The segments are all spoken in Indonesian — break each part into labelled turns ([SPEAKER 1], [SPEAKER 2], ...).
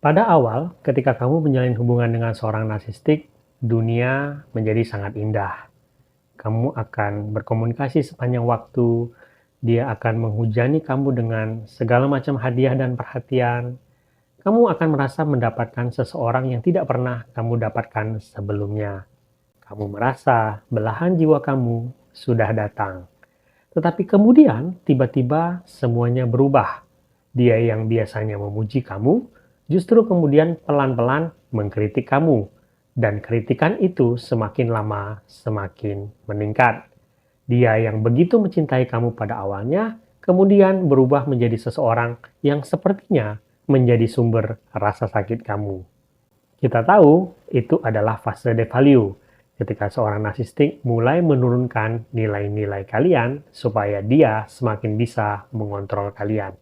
[SPEAKER 1] Pada awal, ketika kamu menjalin hubungan dengan seorang narsistik, dunia menjadi sangat indah. Kamu akan berkomunikasi sepanjang waktu, dia akan menghujani kamu dengan segala macam hadiah dan perhatian. Kamu akan merasa mendapatkan seseorang yang tidak pernah kamu dapatkan sebelumnya. Kamu merasa belahan jiwa kamu sudah datang. Tetapi kemudian, tiba-tiba semuanya berubah. Dia yang biasanya memuji kamu, justru kemudian pelan-pelan mengkritik kamu. Dan kritikan itu semakin lama semakin meningkat. Dia yang begitu mencintai kamu pada awalnya, kemudian berubah menjadi seseorang yang sepertinya menjadi sumber rasa sakit kamu. Kita tahu itu adalah fase devalue, ketika seorang narsistik mulai menurunkan nilai-nilai kalian supaya dia semakin bisa mengontrol kalian.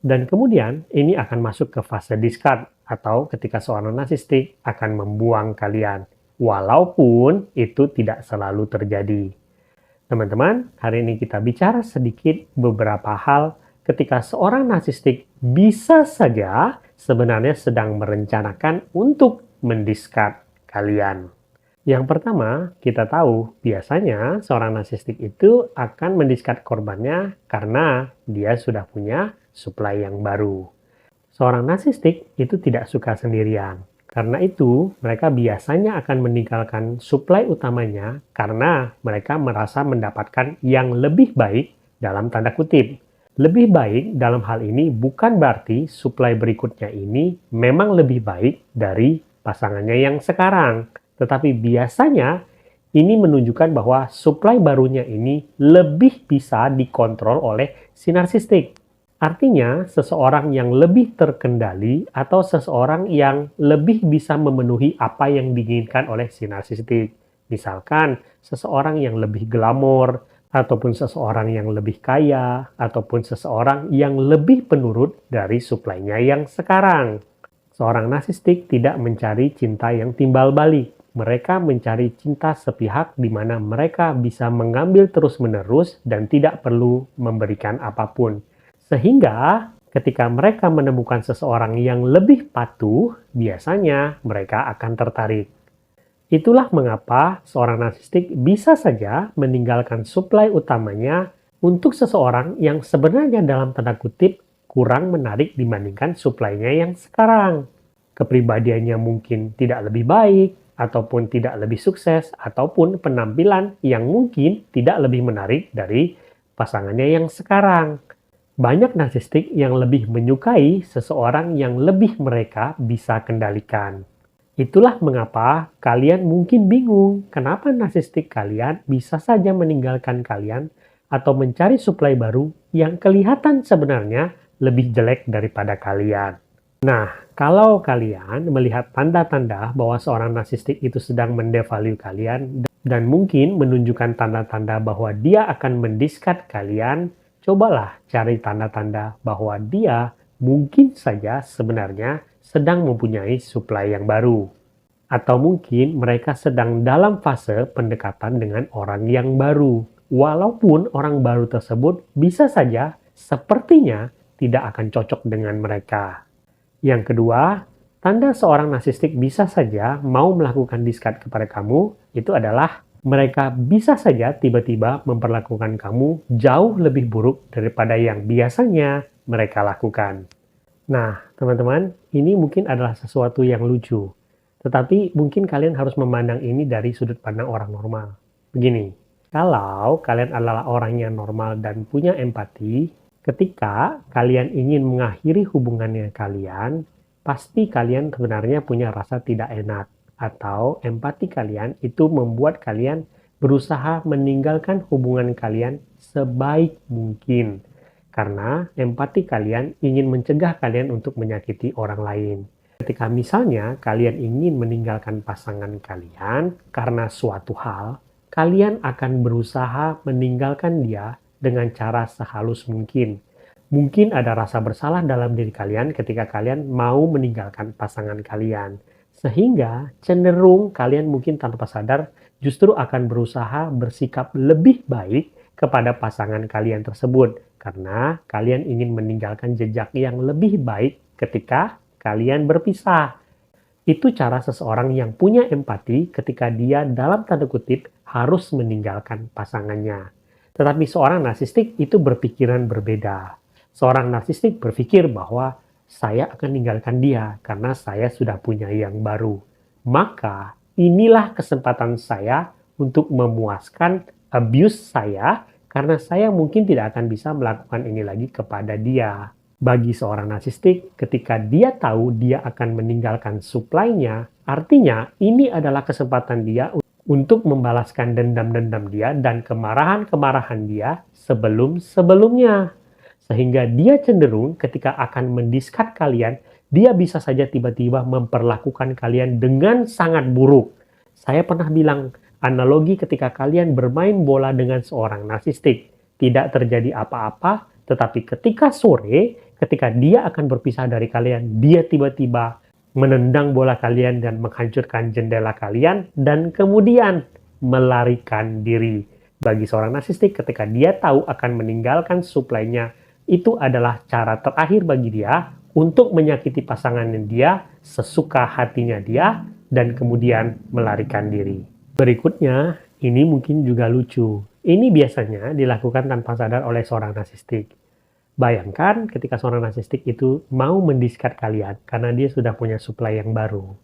[SPEAKER 1] Dan kemudian ini akan masuk ke fase discard atau ketika seorang narsistik akan membuang kalian. Walaupun itu tidak selalu terjadi. Teman-teman, hari ini kita bicara sedikit beberapa hal ketika seorang narsistik bisa saja sebenarnya sedang merencanakan untuk mendiscard kalian. Yang pertama, kita tahu biasanya seorang narsistik itu akan mendiscard korbannya karena dia sudah punya supply yang baru. Seorang narsistik itu tidak suka sendirian. Karena itu, mereka biasanya akan meninggalkan supply utamanya karena mereka merasa mendapatkan yang lebih baik dalam tanda kutip. Lebih baik dalam hal ini bukan berarti supply berikutnya ini memang lebih baik dari pasangannya yang sekarang. Tetapi biasanya ini menunjukkan bahwa supply barunya ini lebih bisa dikontrol oleh si narsistik. Artinya, seseorang yang lebih terkendali atau seseorang yang lebih bisa memenuhi apa yang diinginkan oleh si narsistik. Misalkan, seseorang yang lebih glamor, ataupun seseorang yang lebih kaya, ataupun seseorang yang lebih penurut dari suplainya yang sekarang. Seorang narsistik tidak mencari cinta yang timbal balik. Mereka mencari cinta sepihak di mana mereka bisa mengambil terus-menerus dan tidak perlu memberikan apapun. Sehingga ketika mereka menemukan seseorang yang lebih patuh, biasanya mereka akan tertarik. Itulah mengapa seorang narsistik bisa saja meninggalkan suplai utamanya untuk seseorang yang sebenarnya dalam tanda kutip kurang menarik dibandingkan suplainya yang sekarang. Kepribadiannya mungkin tidak lebih baik, ataupun tidak lebih sukses, ataupun penampilan yang mungkin tidak lebih menarik dari pasangannya yang sekarang. Banyak narsistik yang lebih menyukai seseorang yang lebih mereka bisa kendalikan. Itulah mengapa kalian mungkin bingung kenapa narsistik kalian bisa saja meninggalkan kalian atau mencari suplai baru yang kelihatan sebenarnya lebih jelek daripada kalian. Nah, kalau kalian melihat tanda-tanda bahwa seorang narsistik itu sedang mendevalue kalian dan mungkin menunjukkan tanda-tanda bahwa dia akan mendiscard kalian, cobalah cari tanda-tanda bahwa dia mungkin saja sebenarnya sedang mempunyai supply yang baru. Atau mungkin mereka sedang dalam fase pendekatan dengan orang yang baru. Walaupun orang baru tersebut bisa saja sepertinya tidak akan cocok dengan mereka. Yang kedua, tanda seorang narsistik bisa saja mau melakukan discard kepada kamu itu adalah mereka bisa saja tiba-tiba memperlakukan kamu jauh lebih buruk daripada yang biasanya mereka lakukan. Nah, teman-teman, ini mungkin adalah sesuatu yang lucu. Tetapi mungkin kalian harus memandang ini dari sudut pandang orang normal. Begini, kalau kalian adalah orang yang normal dan punya empati, ketika kalian ingin mengakhiri hubungannya kalian, pasti kalian sebenarnya punya rasa tidak enak. Atau empati kalian itu membuat kalian berusaha meninggalkan hubungan kalian sebaik mungkin. Karena empati kalian ingin mencegah kalian untuk menyakiti orang lain. Ketika misalnya kalian ingin meninggalkan pasangan kalian karena suatu hal, kalian akan berusaha meninggalkan dia dengan cara sehalus mungkin. Mungkin ada rasa bersalah dalam diri kalian ketika kalian mau meninggalkan pasangan kalian. Sehingga cenderung kalian mungkin tanpa sadar justru akan berusaha bersikap lebih baik kepada pasangan kalian tersebut. Karena kalian ingin meninggalkan jejak yang lebih baik ketika kalian berpisah. Itu cara seseorang yang punya empati ketika dia dalam tanda kutip harus meninggalkan pasangannya. Tetapi seorang narsistik itu berpikiran berbeda. Seorang narsistik berpikir bahwa saya akan meninggalkan dia karena saya sudah punya yang baru. Maka inilah kesempatan saya untuk memuaskan abuse saya karena saya mungkin tidak akan bisa melakukan ini lagi kepada dia. Bagi seorang narsistik, ketika dia tahu dia akan meninggalkan supply-nya, artinya ini adalah kesempatan dia untuk membalaskan dendam-dendam dia dan kemarahan-kemarahan dia sebelum-sebelumnya. Sehingga dia cenderung ketika akan mendiskat kalian, dia bisa saja tiba-tiba memperlakukan kalian dengan sangat buruk. Saya pernah bilang, analogi ketika kalian bermain bola dengan seorang narsistik. Tidak terjadi apa-apa, tetapi ketika sore, ketika dia akan berpisah dari kalian, dia tiba-tiba menendang bola kalian dan menghancurkan jendela kalian, dan kemudian melarikan diri. Bagi seorang narsistik, ketika dia tahu akan meninggalkan supply-nya, itu adalah cara terakhir bagi dia untuk menyakiti pasangannya dia, sesuka hatinya dia, dan kemudian melarikan diri. Berikutnya, ini mungkin juga lucu. Ini biasanya dilakukan tanpa sadar oleh seorang narsistik. Bayangkan ketika seorang narsistik itu mau mendiskat kalian karena dia sudah punya supply yang baru.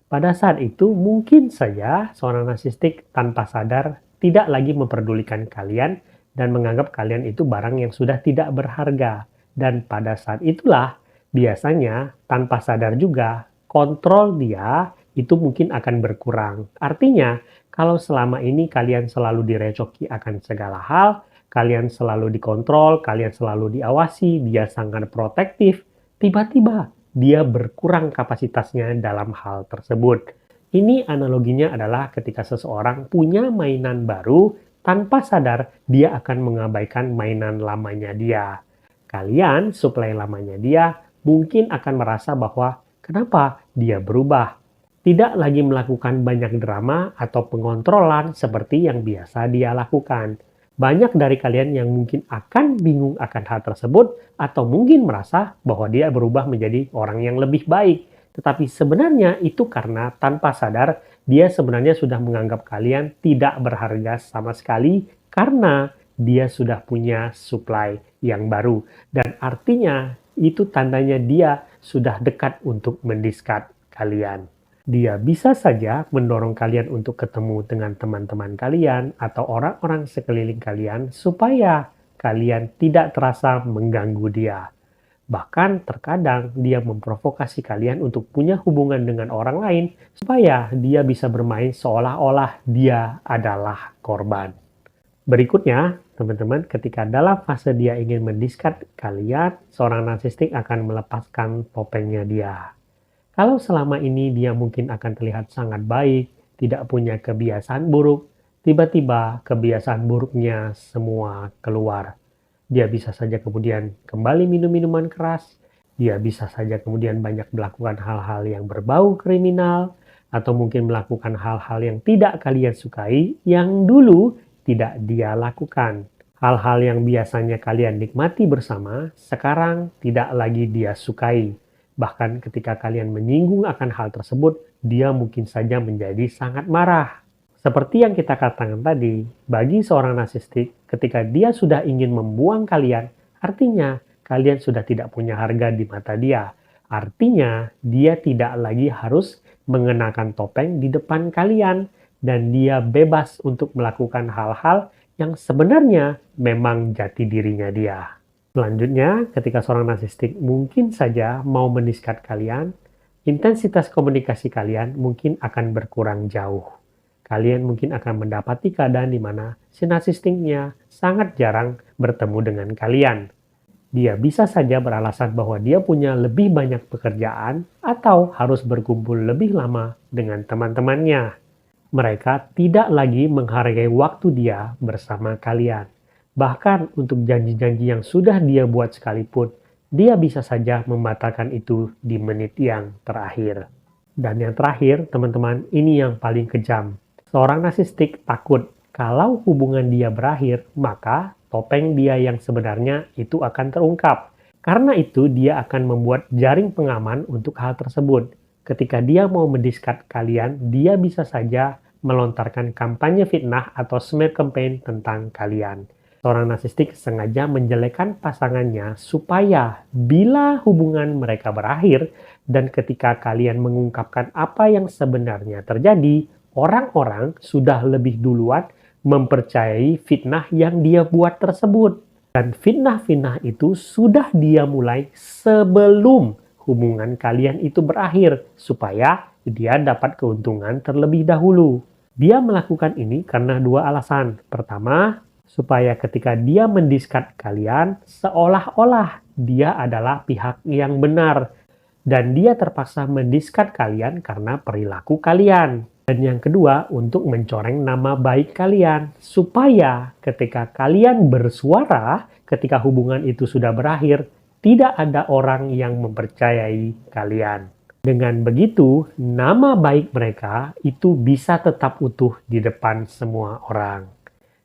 [SPEAKER 1] Pada saat itu mungkin saja seorang narsistik tanpa sadar tidak lagi memperdulikan kalian dan menganggap kalian itu barang yang sudah tidak berharga. Dan pada saat itulah biasanya tanpa sadar juga kontrol dia itu mungkin akan berkurang. Artinya kalau selama ini kalian selalu direcoki akan segala hal, kalian selalu dikontrol, kalian selalu diawasi, dia sangat protektif, tiba-tiba dia berkurang kapasitasnya dalam hal tersebut. Ini analoginya adalah ketika seseorang punya mainan baru, tanpa sadar dia akan mengabaikan mainan lamanya dia. Kalian, supply lamanya dia, mungkin akan merasa bahwa kenapa dia berubah. Tidak lagi melakukan banyak drama atau pengontrolan seperti yang biasa dia lakukan. Banyak dari kalian yang mungkin akan bingung akan hal tersebut atau mungkin merasa bahwa dia berubah menjadi orang yang lebih baik. Tetapi sebenarnya itu karena tanpa sadar dia sebenarnya sudah menganggap kalian tidak berharga sama sekali karena dia sudah punya supply yang baru. Dan artinya itu tandanya dia sudah dekat untuk mendiskat kalian. Dia bisa saja mendorong kalian untuk ketemu dengan teman-teman kalian atau orang-orang sekeliling kalian supaya kalian tidak terasa mengganggu dia. Bahkan terkadang dia memprovokasi kalian untuk punya hubungan dengan orang lain supaya dia bisa bermain seolah-olah dia adalah korban. Berikutnya, teman-teman, ketika dalam fase dia ingin mendiskat kalian, seorang narsistik akan melepaskan topengnya dia. Kalau selama ini dia mungkin akan terlihat sangat baik, tidak punya kebiasaan buruk, tiba-tiba kebiasaan buruknya semua keluar. Dia bisa saja kemudian kembali minum minuman keras, dia bisa saja kemudian banyak melakukan hal-hal yang berbau kriminal, atau mungkin melakukan hal-hal yang tidak kalian sukai, yang dulu tidak dia lakukan. Hal-hal yang biasanya kalian nikmati bersama, sekarang tidak lagi dia sukai. Bahkan ketika kalian menyinggung akan hal tersebut, dia mungkin saja menjadi sangat marah. Seperti yang kita katakan tadi, bagi seorang narsistik, ketika dia sudah ingin membuang kalian, artinya kalian sudah tidak punya harga di mata dia. Artinya, dia tidak lagi harus mengenakan topeng di depan kalian, dan dia bebas untuk melakukan hal-hal yang sebenarnya memang jati dirinya dia. Selanjutnya, ketika seorang narsistik mungkin saja mau mendiskat kalian, intensitas komunikasi kalian mungkin akan berkurang jauh. Kalian mungkin akan mendapati keadaan di mana si narsistiknya sangat jarang bertemu dengan kalian. Dia bisa saja beralasan bahwa dia punya lebih banyak pekerjaan atau harus berkumpul lebih lama dengan teman-temannya. Mereka tidak lagi menghargai waktu dia bersama kalian. Bahkan untuk janji-janji yang sudah dia buat sekalipun, dia bisa saja membatalkan itu di menit yang terakhir. Dan yang terakhir, teman-teman, ini yang paling kejam. Seorang narsistik takut kalau hubungan dia berakhir, maka topeng dia yang sebenarnya itu akan terungkap. Karena itu, dia akan membuat jaring pengaman untuk hal tersebut. Ketika dia mau mendiskat kalian, dia bisa saja melontarkan kampanye fitnah atau smear campaign tentang kalian. Seorang narsistik sengaja menjelekkan pasangannya supaya bila hubungan mereka berakhir dan ketika kalian mengungkapkan apa yang sebenarnya terjadi, orang-orang sudah lebih duluan mempercayai fitnah yang dia buat tersebut. Dan fitnah-fitnah itu sudah dia mulai sebelum hubungan kalian itu berakhir, supaya dia dapat keuntungan terlebih dahulu. Dia melakukan ini karena dua alasan. Pertama, supaya ketika dia mendiskat kalian, seolah-olah dia adalah pihak yang benar. Dan dia terpaksa mendiskat kalian karena perilaku kalian. Dan yang kedua, untuk mencoreng nama baik kalian. Supaya ketika kalian bersuara, ketika hubungan itu sudah berakhir, tidak ada orang yang mempercayai kalian. Dengan begitu, nama baik mereka itu bisa tetap utuh di depan semua orang.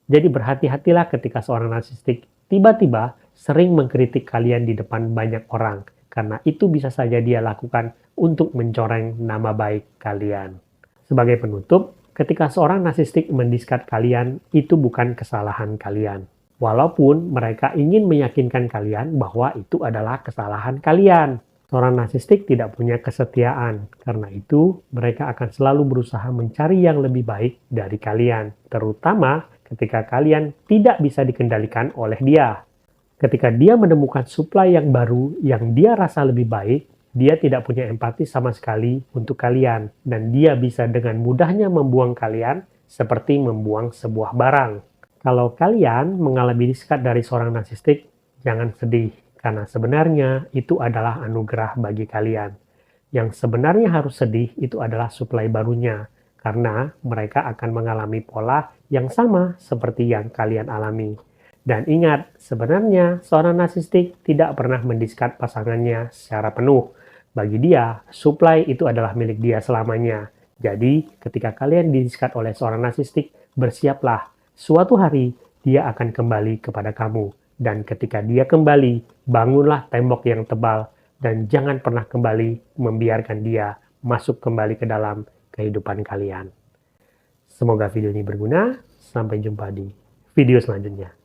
[SPEAKER 1] Jadi berhati-hatilah ketika seorang narsistik tiba-tiba sering mengkritik kalian di depan banyak orang. Karena itu bisa saja dia lakukan untuk mencoreng nama baik kalian. Sebagai penutup, ketika seorang narsistik mendiskat kalian, itu bukan kesalahan kalian. Walaupun mereka ingin meyakinkan kalian bahwa itu adalah kesalahan kalian. Seorang narsistik tidak punya kesetiaan. Karena itu, mereka akan selalu berusaha mencari yang lebih baik dari kalian. Terutama ketika kalian tidak bisa dikendalikan oleh dia. Ketika dia menemukan supply yang baru yang dia rasa lebih baik, dia tidak punya empati sama sekali untuk kalian, dan dia bisa dengan mudahnya membuang kalian seperti membuang sebuah barang. Kalau kalian mengalami diskat dari seorang narsistik, jangan sedih, karena sebenarnya itu adalah anugerah bagi kalian. Yang sebenarnya harus sedih itu adalah supply barunya, karena mereka akan mengalami pola yang sama seperti yang kalian alami. Dan ingat, sebenarnya seorang narsistik tidak pernah mendiskat pasangannya secara penuh. Bagi dia, supply itu adalah milik dia selamanya. Jadi, ketika kalian didiskat oleh seorang narsistik, bersiaplah. Suatu hari, dia akan kembali kepada kamu. Dan ketika dia kembali, bangunlah tembok yang tebal. Dan jangan pernah kembali membiarkan dia masuk kembali ke dalam kehidupan kalian. Semoga video ini berguna. Sampai jumpa di video selanjutnya.